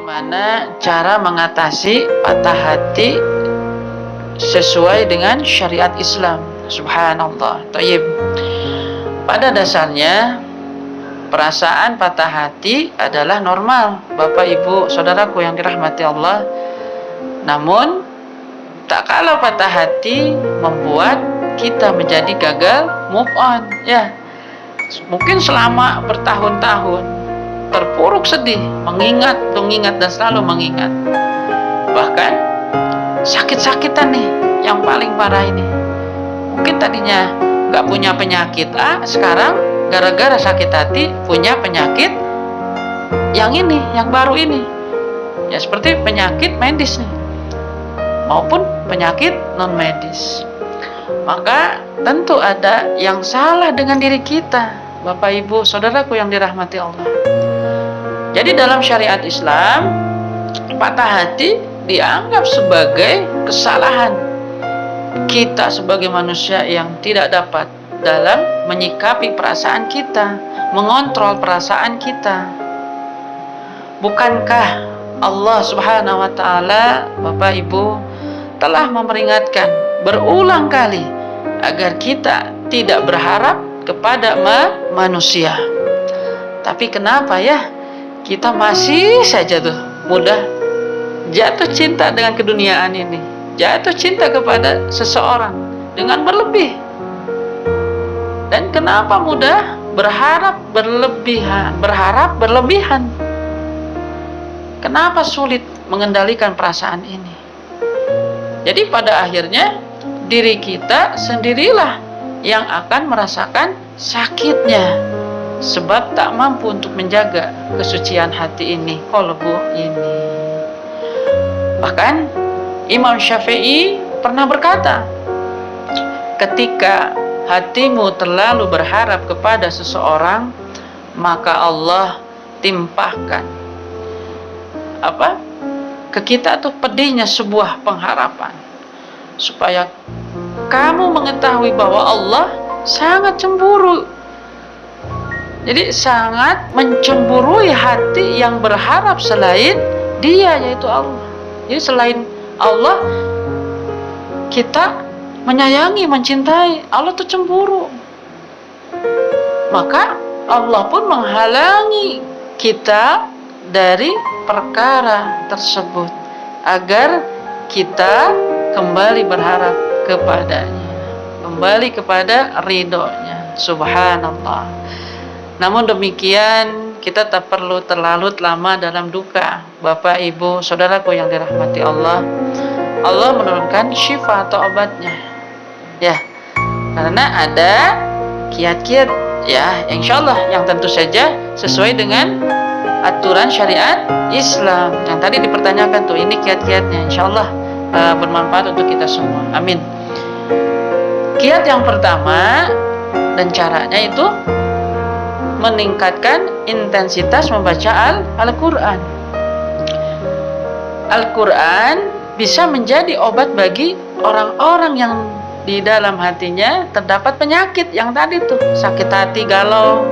bagaimana cara mengatasi patah hati sesuai dengan syariat Islam. Subhanallah. Thayyib. Pada dasarnya perasaan patah hati adalah normal, Bapak Ibu saudaraku yang dirahmati Allah. Namun tak kalah patah hati membuat kita menjadi gagal move on, ya. Mungkin selama bertahun-tahun terpuruk sedih, mengingat dan selalu mengingat. Bahkan sakit-sakitan nih yang paling parah ini. Mungkin tadinya nggak punya penyakit A, sekarang gara-gara sakit hati punya penyakit yang ini, yang baru ini. Ya seperti penyakit medis nih, maupun penyakit non medis. Maka tentu ada yang salah dengan diri kita, Bapak Ibu saudaraku yang dirahmati Allah. Jadi dalam syariat Islam, patah hati dianggap sebagai kesalahan kita sebagai manusia yang tidak dapat dalam menyikapi perasaan kita, mengontrol perasaan kita. Bukankah Allah Subhanahu wa taala, Bapak Ibu, telah memperingatkan berulang kali agar kita tidak berharap kepada manusia. Tapi kenapa ya kita masih saja tuh mudah jatuh cinta dengan keduniaan ini, jatuh cinta kepada seseorang dengan berlebih. Dan kenapa mudah berharap berlebihan? Kenapa sulit mengendalikan perasaan ini? Jadi pada akhirnya diri kita sendirilah yang akan merasakan sakitnya, sebab tak mampu untuk menjaga kesucian hati ini, qalbu ini. Bahkan Imam Syafi'i pernah berkata, ketika hatimu terlalu berharap kepada seseorang, maka Allah timpahkan ke kita tuh pedihnya sebuah pengharapan, supaya kamu mengetahui bahwa Allah sangat cemburu. Jadi sangat mencemburui hati yang berharap selain Dia, yaitu Allah. Jadi selain Allah kita menyayangi, mencintai, Allah tuh cemburu. Maka Allah pun menghalangi kita dari perkara tersebut agar kita kembali berharap kepadanya, kembali kepada ridhonya. Subhanallah. Namun demikian kita tak perlu terlalu lama dalam duka, Bapak Ibu saudaraku yang dirahmati Allah. Allah menurunkan syifa atau obatnya, ya, karena ada kiat-kiat, ya, insyaallah yang tentu saja sesuai dengan aturan syariat Islam. Yang tadi dipertanyakan tuh, ini kiat-kiatnya, insyaallah bermanfaat untuk kita semua. Amin. Kiat yang pertama dan caranya itu meningkatkan intensitas membaca Al-Quran. Al-Quran bisa menjadi obat bagi orang-orang yang di dalam hatinya terdapat penyakit yang tadi tuh, sakit hati, galau.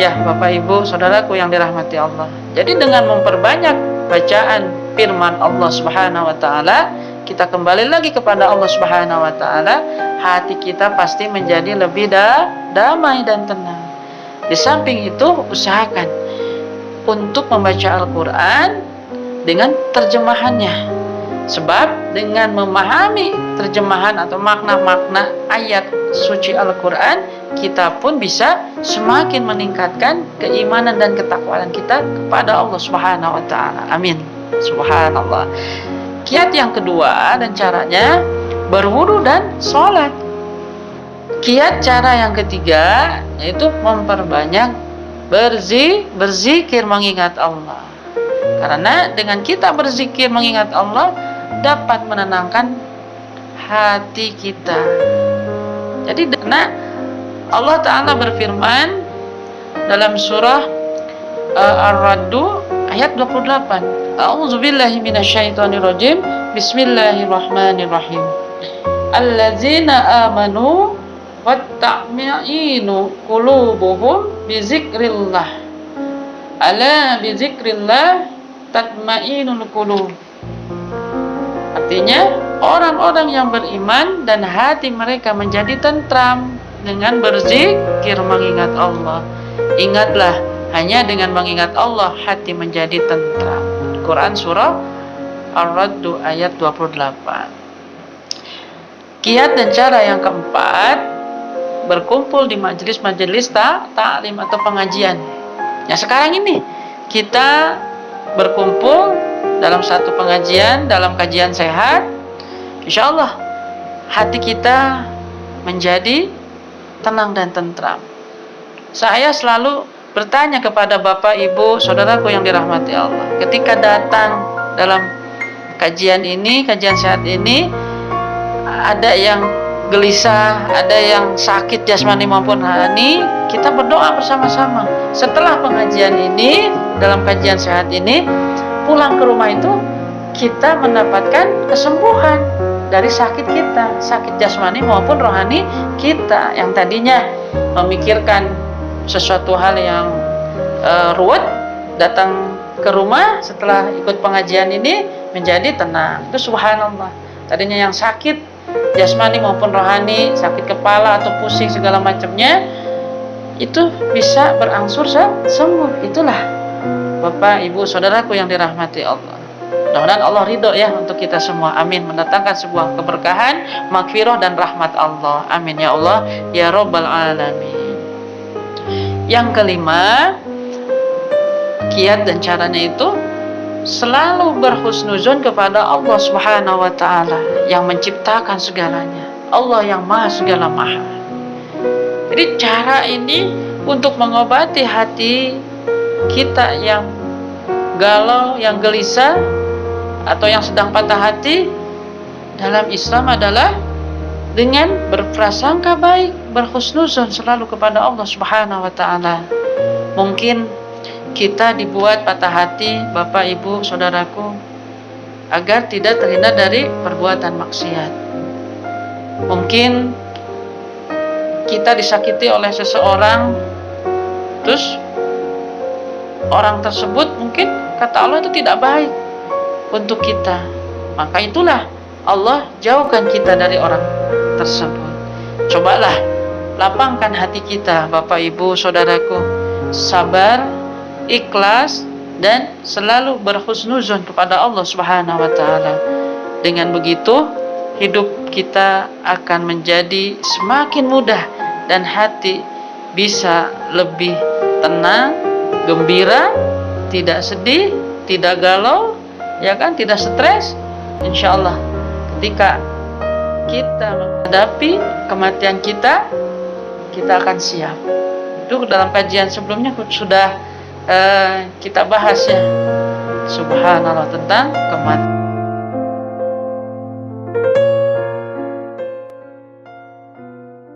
Ya, Bapak Ibu saudaraku yang dirahmati Allah. Jadi dengan memperbanyak bacaan firman Allah Subhanahu wa taala, kita kembali lagi kepada Allah Subhanahu wa taala, hati kita pasti menjadi lebih damai dan tenang. Di samping itu, usahakan untuk membaca Al-Quran dengan terjemahannya. Sebab dengan memahami terjemahan atau makna-makna ayat suci Al-Quran, kita pun bisa semakin meningkatkan keimanan dan ketakwaan kita kepada Allah Subhanahu wa taala. Amin. Subhanallah. Kiat yang kedua dan caranya berwudu dan sholat. Kiat cara yang ketiga yaitu memperbanyak berzikir mengingat Allah. Karena dengan kita berzikir mengingat Allah dapat menenangkan hati kita. Jadi karena Allah Ta'ala berfirman dalam surah Ar-Ra'd ayat 28, A'udzubillahi minasyaitonirrajim, Bismillahirrahmanirrahim. Allazina amanu watta'ma'inu qulubuhum bizikrillah. Ala bizikrillah tatma'innul qulub. Artinya orang-orang yang beriman dan hati mereka menjadi tentram dengan berzikir mengingat Allah. Ingatlah, hanya dengan mengingat Allah hati menjadi tentram. Quran surah Ar-Ra'd ayat 28. Kiat dan cara yang keempat, berkumpul di majelis-majelis ta'lim atau pengajian. Ya, sekarang ini kita berkumpul dalam satu pengajian, dalam kajian sehat, insya Allah hati kita menjadi tenang dan tentram. Saya selalu bertanya kepada Bapak, Ibu, saudaraku yang dirahmati Allah, ketika datang dalam kajian ini, kajian sehat ini, ada yang gelisah, ada yang sakit jasmani maupun rohani, kita berdoa bersama-sama. Setelah pengajian ini, dalam kajian sehat ini, pulang ke rumah itu kita mendapatkan kesembuhan dari sakit kita, sakit jasmani maupun rohani kita yang tadinya memikirkan sesuatu hal yang ruwet, datang ke rumah setelah ikut pengajian ini menjadi tenang. Itu subhanallah. Tadinya yang sakit jasmani maupun rohani, sakit kepala atau pusing segala macamnya, itu bisa berangsur sembuh. Itulah Bapak, Ibu, saudaraku yang dirahmati Allah. Mudah-mudahan Allah ridho ya untuk kita semua. Amin. Mendatangkan sebuah keberkahan, maghfirah dan rahmat Allah. Amin ya Allah ya Rabbal alamin. Yang kelima, kiat dan caranya itu selalu berhusnuzon kepada Allah Subhanahu wa taala yang menciptakan segalanya. Allah yang Maha segala maha. Jadi cara ini untuk mengobati hati kita yang galau, yang gelisah, atau yang sedang patah hati dalam Islam adalah dengan berprasangka baik, berhusnuzon selalu kepada Allah Subhanahu wa taala. Mungkin kita dibuat patah hati, Bapak, Ibu, saudaraku, agar tidak terhindar dari perbuatan maksiat. Mungkin kita disakiti oleh seseorang, terus orang tersebut mungkin kata Allah itu tidak baik untuk kita. Maka itulah Allah jauhkan kita dari orang tersebut. Cobalah lapangkan hati kita, Bapak, Ibu, saudaraku, sabar, ikhlas, dan selalu berhusnuzon kepada Allah Subhanahu wa taala. Dengan begitu hidup kita akan menjadi semakin mudah dan hati bisa lebih tenang, gembira, tidak sedih, tidak galau, ya kan, tidak stres. Insya Allah ketika kita menghadapi kematian kita akan siap. Itu dalam kajian sebelumnya sudah kita bahas ya, subhanallah, tentang kematian.